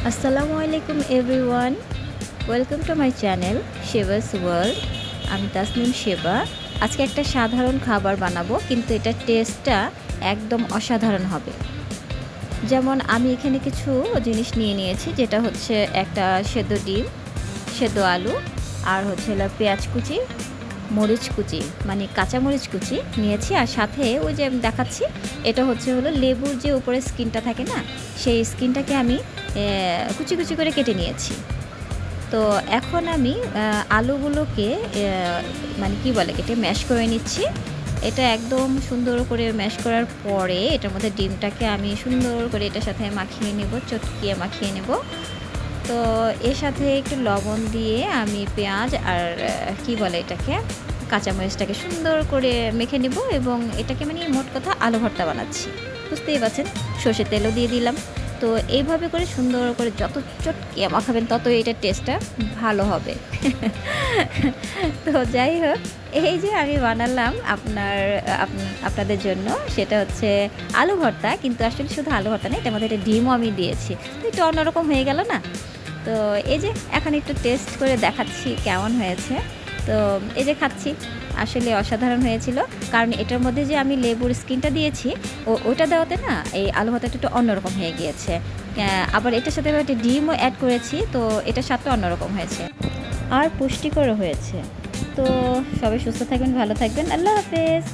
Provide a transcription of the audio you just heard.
আসসালামু আলাইকুম everyone, welcome to my channel Sheba's world. আমি তাসনিম শেবা। আজকে একটা সাধারণ খাবার বানাবো, কিন্তু এটার টেস্টটা একদম অসাধারণ হবে। যেমন আমি এখানে কিছু জিনিস নিয়ে নিয়েছি, যেটা হচ্ছে একটা সেদ্ধ ডিম, সেদ্ধ আলু, আর হচ্ছে হলো পেঁয়াজ কুচি, মরিচ কুচি মানে কাঁচা মরিচ কুচি নিয়েছি, আর সাথে ওই যে আমি দেখাচ্ছি এটা হচ্ছে হলো লেবুর যে উপরে স্কিনটা থাকে না, সেই স্কিনটাকে আমি কুচি কুচি করে কেটে নিয়েছি। তো এখন আমি আলুগুলোকে মানে কি বলে কেটে ম্যাশ করে নিচ্ছি। এটা একদম সুন্দর করে ম্যাশ করার পরে এটার মধ্যে ডিমটাকে আমি সুন্দর করে এটার সাথে মাখিয়ে নেব, চটকিয়ে মাখিয়ে নেব। তো এর সাথে একটু লবণ দিয়ে আমি পেঁয়াজ আর কি বলে এটাকে কাঁচামরিচটাকে সুন্দর করে মেখে নেব, এবং এটাকে মানে মোট কথা আলু ভর্তা বানাচ্ছি, বুঝতেই পারছেন। সর্ষের তেলও দিয়ে দিলাম। তো এইভাবে করে সুন্দর করে যত চটকিয়ে মাখাবেন তত এটার টেস্টটা ভালো হবে। তো যাই হোক, এই যে আমি বানালাম আপনাদের জন্য, সেটা হচ্ছে আলু ভর্তা, কিন্তু আসলে শুধু আলু ভর্তা না, এটার মধ্যে একটা ডিমও আমি দিয়েছি। তো একটু অন্যরকম হয়ে গেল না? তো এই যে এখন একটু টেস্ট করে দেখাচ্ছি কেমন হয়েছে। তো এই যে খাচ্ছি, আসলে অসাধারণ হয়েছিল। কারণ এটার মধ্যে যে আমি লেবুর স্কিনটা দিয়েছি, ওটা দেওয়াতে না এই আলু ভাতাটা একটু অন্যরকম হয়ে গিয়েছে। আবার এটার সাথে একটা ডিমও অ্যাড করেছি, তো এটার স্বাদটা অন্যরকম হয়েছে আর পুষ্টিকরও হয়েছে। তো সবাই সুস্থ থাকবেন, ভালো থাকবেন। আল্লাহ হাফেজ।